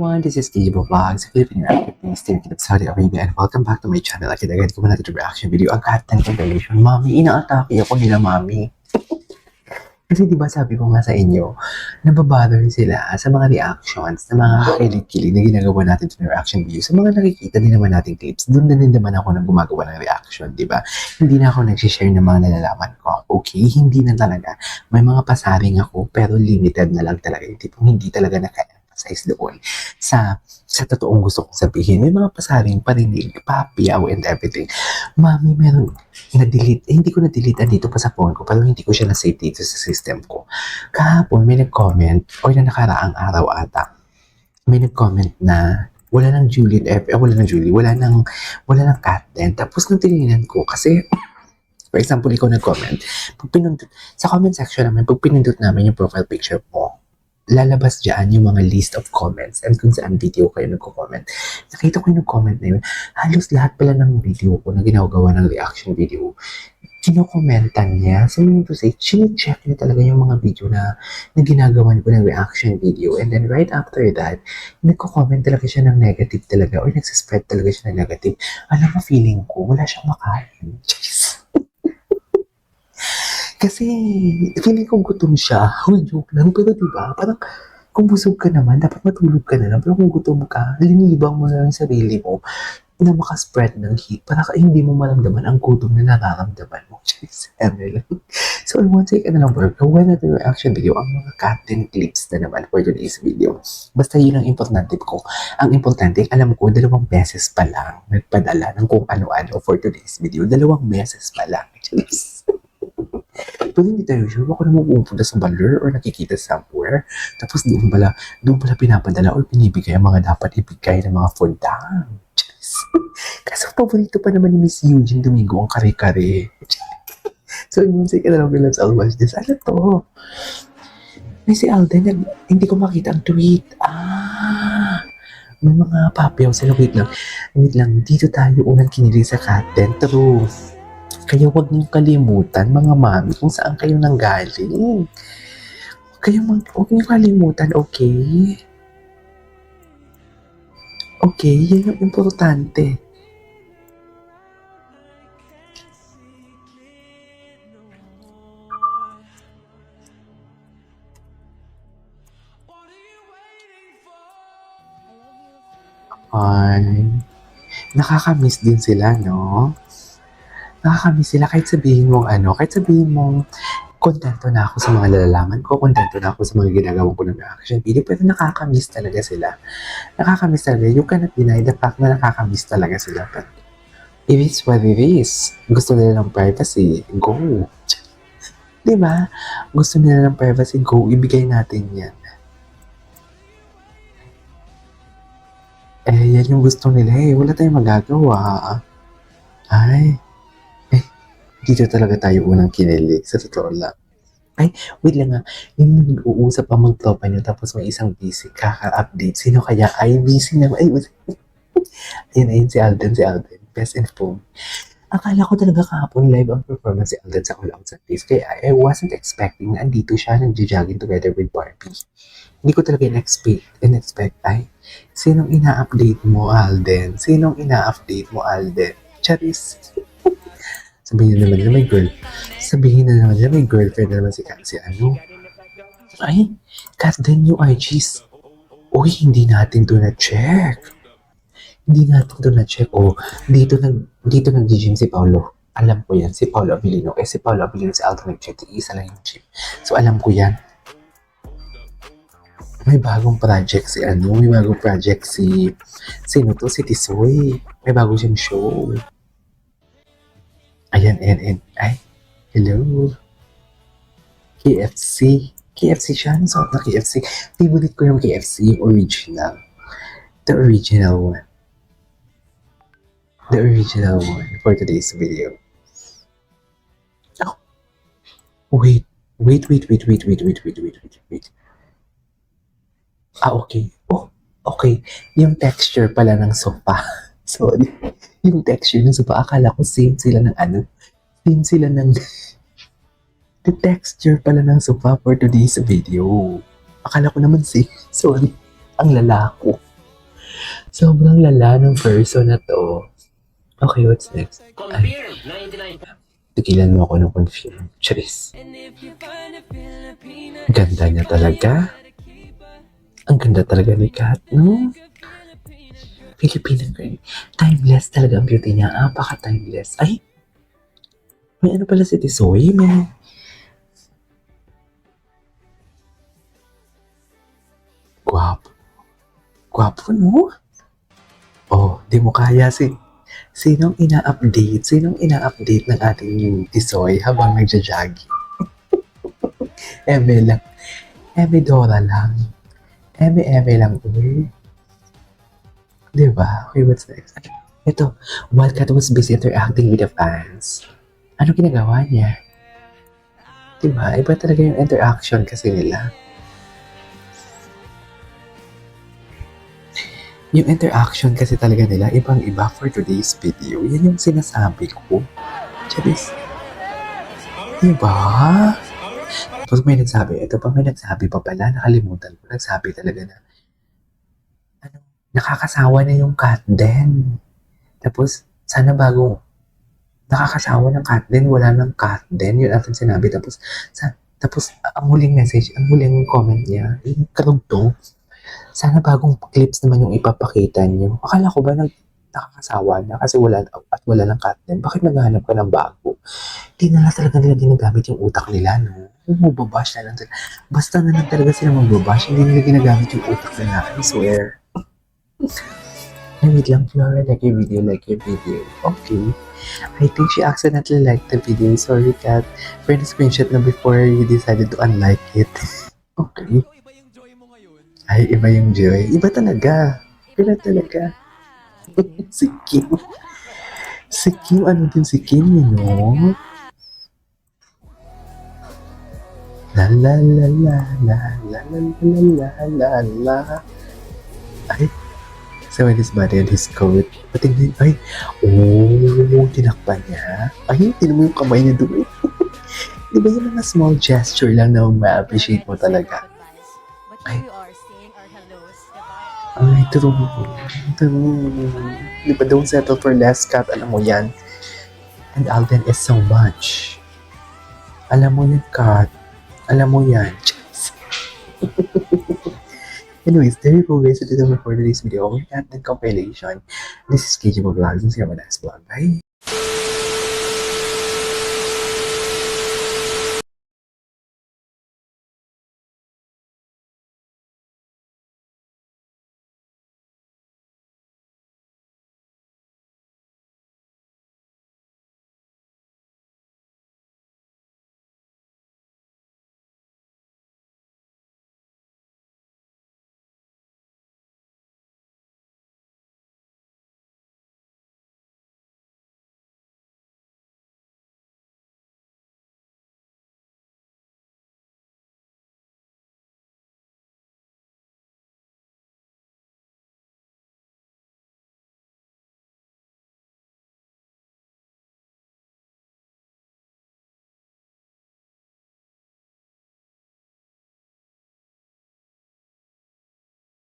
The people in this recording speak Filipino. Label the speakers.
Speaker 1: This is Kibo Vlogs, Philippine Philippines, Steve Saudi Arabia, and welcome back to my channel. Agad-agad ko muna ito reaction video. Ang content compilation. Mami, inaatake ako nila, mami. Kasi diba sabi ko nga sa inyo, nababother sila sa mga reactions, sa mga kakilig-kilig na ginagawa natin sa reaction video. Sa mga nakikita din naman nating clips, doon na din naman ako nang gumagawa ng reaction, diba? Hindi na ako nag-share ng mga nalalaman ko. Okay, hindi na talaga. May mga pasaring ako, pero limited na lang talaga. Yung tipong hindi talaga naka-emphasize doon sa totoong gusto kong sabihin. May mga pasaring parinig, papiyaw, and everything. Mami, meron na-delete. Hindi ko na-delete dito pa sa phone ko, pero hindi ko siya na-save dito sa system ko. Kahapon, may nag-comment, o na nakaraang araw ata, may nag-comment na wala nang Julie, wala nang cat din. Tapos nung tinignan ko, kasi for example, ikaw nag-comment, sa comment section naman, pag pinindot namin yung profile picture mo, lalabas dyan yung mga list of comments and kung saan video kayo nagko-comment. Nakita ko yung comment na yun. Halos lahat pala ng video ko na ginagawa ng reaction video, kinokomentan niya. So, meaning to say, chine-check niya talaga yung mga video na ginagawa ko ng reaction video. And then right after that, nagko-comment talaga siya ng negative talaga or nagsispread talaga siya ng negative. Alam mo, feeling ko, wala siyang makain. Kasi, feeling ko gutom siya. Uy, joke lang. Pero diba, parang kung busog ka naman, dapat matulog ka na lang. Pero kung gutom ka, linibang mo na lang yung sarili mo na makaspread ng heat para hindi mo maramdaman ang gutom na nararamdaman mo. So, I want to take another word. Gawin natin yung reaction video ang mga content clips na naman for today's video. Basta yun ang importante ko. Ang importante, alam ko, 2 beses pa lang nagpadala ng kung ano-ano for today's video. 2 beses pa lang. Pero hindi tayo sure, baka naman pupunta sa baler or nakikita somewhere. Tapos doon pala pinapadala or pinibigay ang mga dapat ibigay ng mga food down. Kasi paborito pa naman ni Miss Eugene Domingo ang kare-kare. So, inunsay ka na lang bilang sa watch this. Ano to? May si Alden, hindi ko makita ang tweet. May mga papiyaw sila. Wait lang. Dito tayo unang kinilig sa content. Truth. Kaya huwag niyong kalimutan, mga mami, kung saan kayo nanggaling. Huwag niyong kalimutan, okay? Okay, yan yung importante. Ay, nakakamiss din sila, no? Nakakamiss sila kahit sabihin mong kontento na ako sa mga nalalaman ko, kontento na ako sa mga ginagawa ko ng reaction video, pero nakakamiss talaga sila. Nakakamiss talaga. You cannot deny the fact na nakakamiss talaga sila. But it is what it is. Gusto nila ng privacy, go. Diba? Gusto nila ng privacy, go. Ibigay natin yan. Yan yung gusto nila eh. Wala tayong magagawa. Ay. Dito talaga tayo unang kinilig, sa totoo lang. Ay, wait lang nga. Yung nag-uusap pa mag-tropa nyo, tapos may isang busy, kaka-update. Sino kaya? Ay, busy naman. Ayun, si Alden. Best informed. Akala ko talaga kahapon live ang performance si Alden sa All Out sa Place. Kaya I wasn't expecting na andito siya nag-jogging together with Barbie. Hindi ko talaga in-expect. Ay, sinong ina-update mo, Alden? Charis. Sabihin na naman na may girlfriend na naman si ano. Ay, cut din yung IGs. Uy, hindi natin to na-check. Oh, dito nag-gym si Paolo. Alam ko yan, si Paolo Abilino. Si Paolo Abilino si Aldo nag-check. Isa lang yung gym. So, alam ko yan. May bagong project si sino to? Si Tisoy. May bago siyang show. Ayan. Ay, hello. KFC siya. Ano suot na KFC? Favorite ko yung KFC, yung original. The original one for today's video. Oh. Wait. Okay. Oh, okay. Yung texture pala ng sofa. Sorry. Yung texture ng sofa, akala ko same sila ng the texture pala ng sofa for today's video. Akala ko naman sorry, ang lalako. Sobrang lala ng person na to. Okay, what's next? Ay, tigilan mo ako ng confirm. Charis. Ganda niya talaga. Ang ganda talaga ni Kat, no? Filipino girl. Timeless talaga ang beauty niya. Apaka-timeless. Ay, may ano pala si Tisoy? May... Guwapo. Guwapo, no? Oh, di mo kaya sinong ina-update? Sinong ina-update ng ating Tisoy habang nagja-jogging? Eme lang. Eme Dora lang. Eme lang. Uy. Diba? Okay, what's next? Ito, Wildcat was busy interacting with the fans. Ano ginagawa niya? Diba? Iba talaga yung interaction kasi nila. Yung interaction kasi talaga nila, ibang-iba for today's video. Yan yung sinasabi ko. Charis. Diba? Tapos may nagsabi, ito pa may nagsabi pa pala, nakalimutan ko. Nagsabi talaga na, ano, nakakasawa na yung cat den. Tapos, sana bagong nakakasawa ng cat den, wala ng cat den. Yun ating sinabi. Tapos, ang huling message, ang huling comment niya, yung karugtong, sana bagong clips naman yung ipapakita niyo. Akala ko ba nakakasawa na kasi wala ng cat den. Bakit naghahanap ka ng bago? Hindi na talaga nila ginagamit yung utak nila, no? Magbabash na lang sila. Basta na lang talaga sila magbabash, hindi nila ginagamit yung utak nila. I swear. Ay, wait lang, Flora, like your video. Okay. I think she accidentally liked the video. Sorry, Kat. For the screenshot na before you decided to unlike it. Okay. Ay, iba yung joy. Iba talaga. Si Kim. Si Kim, ano din si Kim, you know? La la la la la la la la la la la. Ay, so when his body and his coat, patingin, ay, oh, tinakpan niya. Ay, tinan mo yung kamay niya doon. Di ba yung mga small gesture lang na ma-appreciate mo talaga? Ay, ay, true. Di ba, don't settle for less, Kat, alam mo yan. And Alden is so much. Alam mo yan, Kat. Alam mo yan. Anyways, there you go guys. Ito naman for today's video. We're at the compilation. This is KJ Vlogs. See you on my next vlog. Bye!